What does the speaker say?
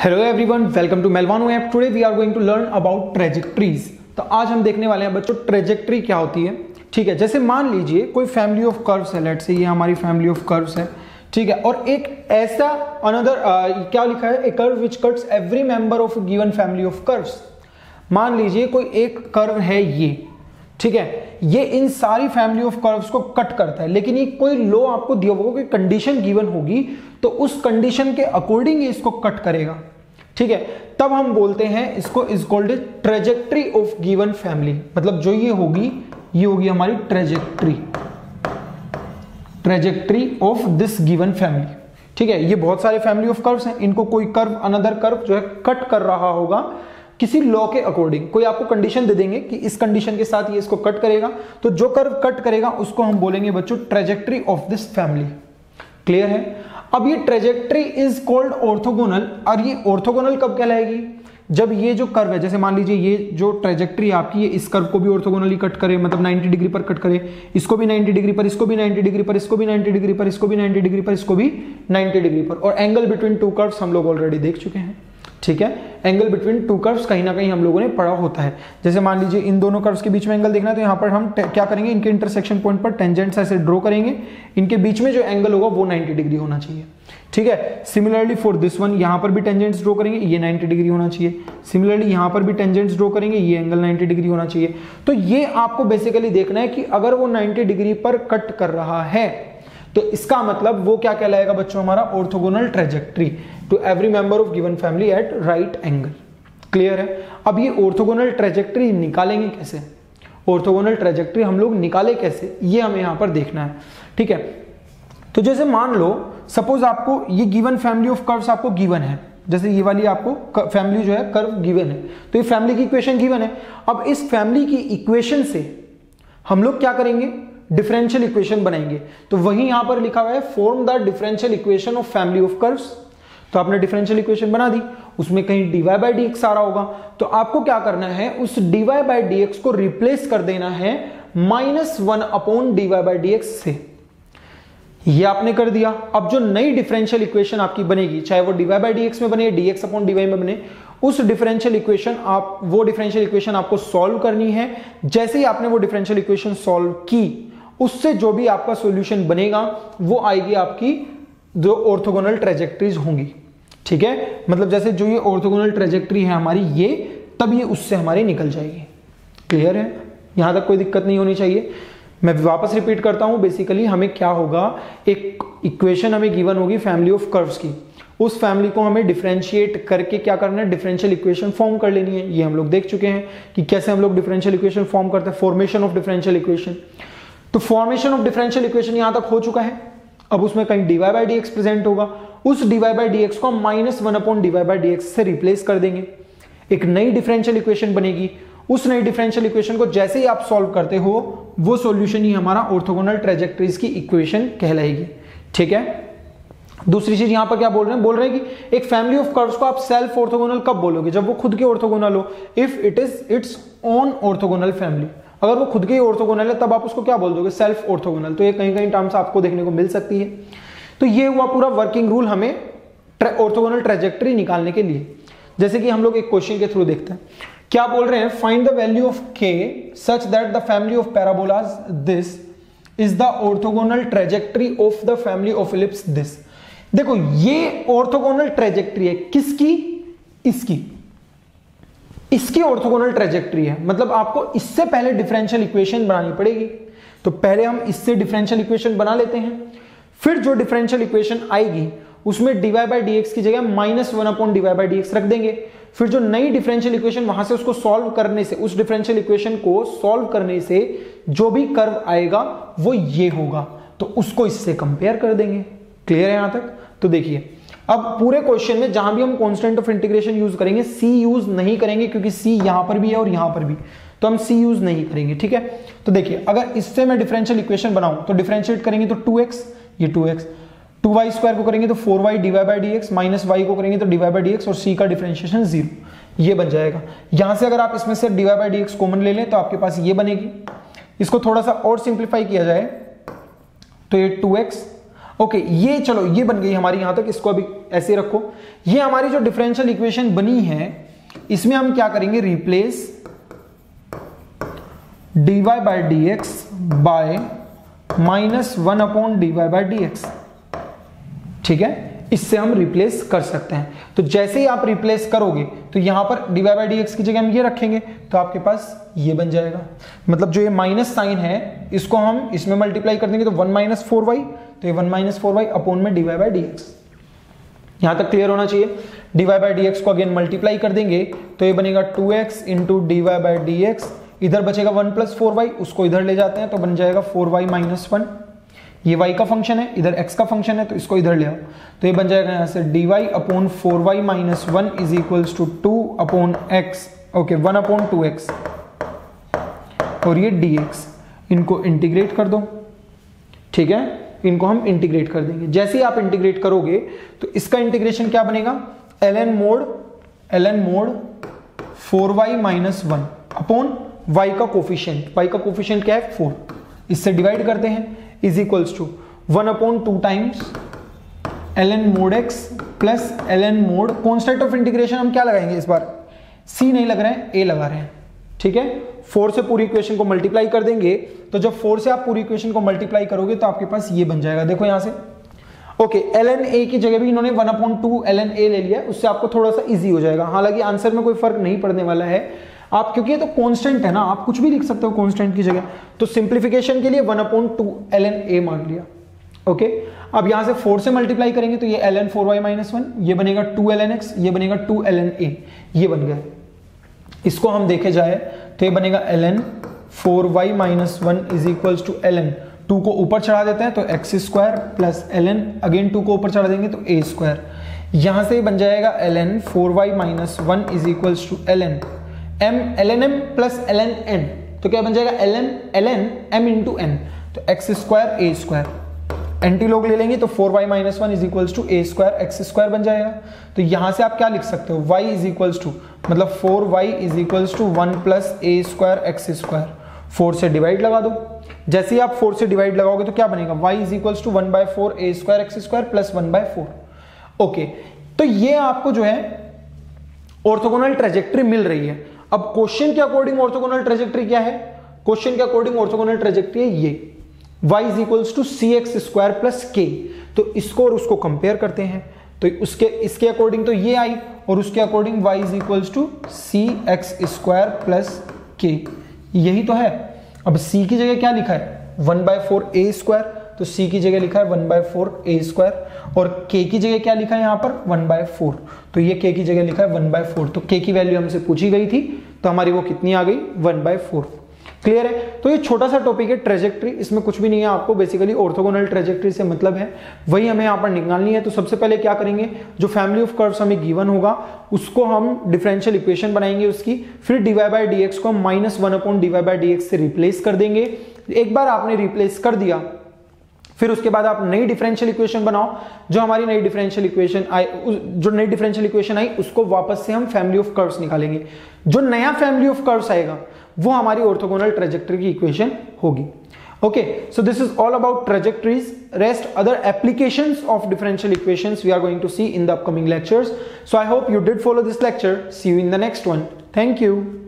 Hello everyone, welcome to मेलवानो app. Today we are going to learn about trajectories. तो आज हम देखने वाले हैं बच्चों ट्रेजेक्ट्री क्या होती है। ठीक है, जैसे मान लीजिए कोई फैमिली ऑफ कर्व्स है, लेट्स से ये हमारी फैमिली ऑफ कर्व्स है, ठीक है, और एक ऐसा अनदर क्या लिखा है, a curve which cuts every member of given family of curves. मान लीजिए कोई एक कर्व है ये, ठीक है, ये इन सारी फैमिली ऑफ कर्व्स को कट करता है, लेकिन ये कोई लॉ आपको दिया होगा, कोई कंडीशन गिवन होगी, तो उस कंडीशन के अकॉर्डिंग ये इसको कट करेगा। ठीक है, तब हम बोलते हैं इसको is called trajectory of given family. मतलब जो ये होगी हमारी trajectory of this given family. ठीक है, ये बहुत सारे फैमिली ऑफ कर्व्स हैं, इनको कोई कर्व अनदर कर्व जो है कट कर रहा होगा किसी लॉ के अकॉर्डिंग। कोई आपको कंडीशन दे देंगे कि इस कंडीशन के साथ ये इसको कट करेगा, तो जो कर्व कट करेगा उसको हम बोलेंगे बच्चों trajectory of this family. Clear है? अब ये ट्रेजेक्ट्री इज कॉल्ड ऑर्थोगोनल। और ये ऑर्थोगोनल कब कहलाएगी? जब ये जो कर्व है, जैसे मान लीजिए ये जो ट्रेजेक्ट्री आपकी है, इस कर्व को भी ऑर्थोगोनली कट करे, मतलब 90 डिग्री पर कट करे, इसको भी 90 डिग्री पर, इसको भी 90 डिग्री पर, इसको भी 90 डिग्री पर, इसको भी 90 डिग्री पर, इसको भी 90 डिग्री पर। और एंगल बिटवीन टू कर्व्स हम लोग ऑलरेडी देख चुके हैं। ठीक है, एंगल बिटवीन टू कर्व्स कहीं ना कहीं हम लोगों ने पढ़ा होता है। जैसे मान लीजिए इन दोनों कर्व्स के बीच में एंगल देखना है, तो यहाँ पर हम क्या करेंगे, इनके इंटरसेक्शन पॉइंट पर टेंजेंट्स ऐसे ड्रॉ करेंगे, इनके बीच में जो एंगल होगा वो 90 डिग्री होना चाहिए। ठीक है, सिमिलरली फॉर दिस वन, यहां पर भी टेंजेंट्स ड्रॉ करेंगे, ये 90 डिग्री होना चाहिए। सिमिलरली यहां पर भी टेंजेंट्स ड्रॉ करेंगे, ये एंगल 90 डिग्री होना चाहिए। तो ये आपको बेसिकली देखना है कि अगर वो 90 डिग्री पर कट कर रहा है तो इसका मतलब वो क्या कहलाएगा बच्चों, हमारा orthogonal trajectory to every member of given family at right angle. Clear है? अब ये ऑर्थोगोनल ट्रेजेक्ट्री निकालेंगे कैसे, ऑर्थोगोनल ट्रेजेक्ट्री हम लोग निकाले कैसे, ये हमें यहां पर देखना है। ठीक है, तो जैसे मान लो सपोज आपको ये गिवन फैमिली ऑफ कर्व्स आपको गिवन है, जैसे ये वाली आपको फैमिली जो है कर्व गिवन है, तो ये फैमिली की इक्वेशन गिवन है। अब इस फैमिली की इक्वेशन से हम लोग क्या करेंगे, डिफरेंशियल इक्वेशन बनाएंगे। तो वही यहां पर लिखा हुआ है form the differential equation of family of curves. तो आपने डिफरेंशियल इक्वेशन बना दी, उसमें कहीं dy बाई dx आ रहा होगा, तो आपको क्या करना है, उस dy बाई dx को रिप्लेस कर देना है -1 अपॉन dy बाई dx से। ये आपने कर दिया। अब जो नई डिफरेंशियल इक्वेशन आपकी बनेगी, चाहे वो dy बाई dx में बने, dx अपॉन dy में बने, उस डिफरेंशियल इक्वेशन वो डिफरेंशियल इक्वेशन आपको सॉल्व करनी है। जैसे ही आपने वो डिफरेंशियल इक्वेशन सॉल्व की, उससे जो भी आपका सॉल्यूशन बनेगा वो आएगी आपकी जो ऑर्थोगोनल ट्रेजेक्ट्रीज होंगी। ठीक है, मतलब जैसे जो ये ऑर्थोगोनल ट्रेजेक्ट्री है हमारी, ये तब ये उससे हमारी निकल जाएगी। क्लियर है? यहां तक कोई दिक्कत नहीं होनी चाहिए। मैं वापस रिपीट करता हूं, बेसिकली हमें क्या होगा, एक इक्वेशन हमें गिवन होगी फैमिली ऑफ कर्व्स की, उस फैमिली को हमें डिफरेंशिएट करके क्या करना है, डिफरेंशियल इक्वेशन फॉर्म कर लेनी है। ये हम लोग देख चुके हैं कि कैसे हम लोग डिफरेंशियल इक्वेशन फॉर्म करते हैं, फॉर्मेशन ऑफ डिफरेंशियल इक्वेशन। तो फॉर्मेशन ऑफ डिफरेंशियल इक्वेशन यहां तक हो चुका है। अब उसमें कहीं dy बाई dx प्रेजेंट होगा, उस dy बाई dx को -1 अपॉन dy बाई dx से रिप्लेस कर देंगे, एक नई डिफरेंशियल इक्वेशन बनेगी। उस नई डिफरेंशियल इक्वेशन को जैसे ही आप सॉल्व करते हो, वो सॉल्यूशन ही हमारा ऑर्थोगोनल ट्रेजेक्ट्रीज की इक्वेशन कहलाएगी। ठीक है, दूसरी चीज यहां पर क्या बोल रहे हैं कि एक फैमिली ऑफ कर्व्स को आप सेल्फ ऑर्थोगोनल कब बोलोगे, जब वो खुद के ऑर्थोगोनल हो, if it is its own orthogonal family. अगर वो खुद के ही ऑर्थोगोनल है तब आप उसको क्या बोल दोगे, सेल्फ ऑर्थोगोनल। तो ये कहीं कहीं टर्म्स आपको देखने को मिल सकती है। तो ये हुआ पूरा वर्किंग रूल हमें ऑर्थोगोनल ट्रेजेक्ट्री निकालने के लिए। जैसे कि हम लोग एक क्वेश्चन के थ्रू देखते हैं, क्या बोल रहे हैं, find the value of k such that the family of parabolas this is the orthogonal trajectory of the family of ellipse this. देखो ये ऑर्थोगोनल ट्रेजेक्ट्री है किसकी, इसकी ऑर्थोगोनल ट्रेजेक्ट्री है। मतलब आपको इससे पहले डिफरेंशियल इक्वेशन बनानी पड़ेगी। तो पहले हम इससे डिफरेंशियल इक्वेशन बना लेते हैं, फिर जो डिफरेंशियल इक्वेशन आएगी उसमें dy बाई dx की जगह -1 अपॉन dy बाई dx रख देंगे। फिर जो नई डिफरेंशियल इक्वेशन वहां से उसको सॉल्व करने से, उस डिफरेंशियल इक्वेशन को सॉल्व करने से जो भी कर्व आएगा वो ये होगा, तो उसको इससे कंपेयर कर देंगे। क्लियर है यहां तक? तो देखिए, अब पूरे क्वेश्चन में जहां भी हम कांस्टेंट ऑफ इंटीग्रेशन यूज करेंगे, c यूज नहीं करेंगे, क्योंकि c यहां पर भी है और यहां पर भी, तो हम c यूज नहीं करेंगे। ठीक है, तो देखिए अगर इससे मैं डिफरेंशियल इक्वेशन बनाऊं तो डिफरेंशिएट करेंगे तो 2x, ये 2x, 2y स्क्वायर को करेंगे तो 4y dy by dx, minus y को करेंगे तो dy बाई dx, और c का डिफरेंशिएशन 0, ये बन जाएगा। यहां से अगर आप इसमें से dy बाई dx कॉमन ले लें तो आपके पास ये बनेगी। इसको थोड़ा सा और सिंप्लीफाई किया जाए तो ये 2x, ओके, ये चलो ये बन गई हमारी यहां तक। इसको अभी ऐसे रखो। ये हमारी जो डिफरेंशियल इक्वेशन बनी है इसमें हम क्या करेंगे, replace dy by D X by -1 dy by D X. ठीक है, इससे हम रिप्लेस कर सकते हैं। तो जैसे ही आप रिप्लेस करोगे तो यहां पर dy बाय डी एक्स की जगह हम ये रखेंगे तो आपके पास ये बन जाएगा। मतलब जो ये माइनस साइन है इसको हम इसमें मल्टीप्लाई कर देंगे तो 1 - 4y, तो ये 1 - 4y अपॉन में dy बाय डी एक्स। यहां तक क्लियर होना चाहिए। dy बाय डी एक्स को अगेन मल्टीप्लाई कर देंगे तो ये बनेगा 2x into dy by D X, इधर बचेगा 1 + 4y, उसको इधर ले जाते हैं तो बन जाएगा 4y - 1। ये y का फंक्शन है, इधर x का फंक्शन है तो इसको इधर ले आओ तो ये बन जाएगा यहां से dy upon 4y - 1 is equals to 2 upon x, okay 1 upon 2x, और ये dx। इनको इंटीग्रेट कर दो। ठीक है, इनको हम इंटीग्रेट कर देंगे। जैसे ही आप इंटीग्रेट करोगे तो इसका इंटीग्रेशन क्या बनेगा, ln mod 4y - 1 upon y का कोफिशिएंट, y का कोफिशिएंट क्या है 4, इससे डिवाइड करते हैं, is equals to 1 upon 2 times ln mod x plus ln mod, constant of integration हम क्या लगाएंगे इस बार, c नहीं लग रहे हैं, a लगा रहे हैं। ठीक है, 4 से पूरी इक्वेशन को मल्टीप्लाई कर देंगे तो जब 4 से आप पूरी इक्वेशन को मल्टीप्लाई करोगे तो आपके पास ये बन जाएगा। देखो यहां से, ओके ln a की जगह भी इन्होंने 1 अपॉन 2 ln a ले लिया, उससे आपको थोड़ा सा इजी हो जाएगा। हालांकि आंसर में कोई फर्क नहीं पड़ने वाला है आप, क्योंकि ये तो कांस्टेंट है ना, आप कुछ भी लिख सकते हो कांस्टेंट की जगह। तो सिंप्लीफिकेशन के लिए 1 अपॉन 2 ln a मान लिया। ओके, अब यहां से 4 से मल्टीप्लाई करेंगे तो ये ln 4y - 1, ये बनेगा 2 ln x, ये बनेगा 2 ln a, ये बन गया। इसको हम देखे जाए तो ये बनेगा ln 4y - 1 is equals to ln 2 को ऊपर चढ़ा देते हैं तो x square plus ln again 2 को ऊपर चढ़ा देंगे तो a स्क्वायर। यहां से बन जाएगा ln 4y - 1 is equals to ln m plus ln n, तो क्या बन जाएगा ln m इंटू n, तो x square a square, antilog ले लेंगे तो 4y - 1 is equals to a square x square बन जाएगा। तो यहां से आप क्या लिख सकते हो, y इज इक्वल्स टू, मतलब 4y is equals to 1 plus a square x square, 4 से डिवाइड लगा दो। जैसे ही आप 4 से डिवाइड लगाओगे तो क्या बनेगा, y is equals to 1/4 a square x square plus 1/4। Okay, तो ये आपको जो है ऑर्थोगोनल ट्रेजेक्टरी मिल रही है। अब क्वेश्चन के अकॉर्डिंग ऑर्थोगोनल ट्रेजेक्टरी क्या है, क्वेश्चन के अकॉर्डिंग ऑर्थोगोनल ट्रेजेक्टरी है ये y is equals to cx square plus k। तो इसको और उसको कंपेयर करते हैं तो इसके अकॉर्डिंग तो ये आई और उसके according y is equals to cx square plus k, यही तो है। अब c की जगह क्या लिखा है 1/4 a स्क्वायर, तो c की जगह लिखा है 1/4 a स्क्वायर, और k की जगह क्या लिखा है यहाँ पर 1/4, तो ये k की जगह लिखा है 1/4। तो k की वैल्यू हमसे पूछी गई थी तो हमारी वो कितनी आ गई 1/4। क्लियर है। तो ये छोटा सा टॉपिक है ट्रेजेक्टरी, इसमें कुछ भी नहीं है, आपको बेसिकली ऑर्थोगोनल ट्रेजेक्टरी से मतलब है, वही हमें यहाँ पर निकालनी है। तो सबसे पहले क्या करेंगे, जो फैमिली ऑफ कर्व्स हमें गिवन होगा उसको हम डिफरेंशियल इक्वेशन बनाएंगे उसकी, फिर dy बाय dx को हम -1 अपॉन dy बाय dx से रिप्लेस कर देंगे। एक बार आपने रिप्लेस कर दिया फिर उसके बाद आप नई डिफरेंशियल इक्वेशन बनाओ, जो हमारी नई डिफरेंशियल इक्वेशन आई उसको वापस से हम फैमिली ऑफ कर्व्स निकालेंगे। जो नया फैमिली ऑफ कर्व्स आएगा वो हमारी ऑर्थोगोनल ट्रेजेक्टरी की इक्वेशन होगी। Okay, so this is all about trajectories. Rest other applications of differential equations we are going to see in the upcoming lectures. So I hope you did follow this lecture. See you in the next one. Thank you.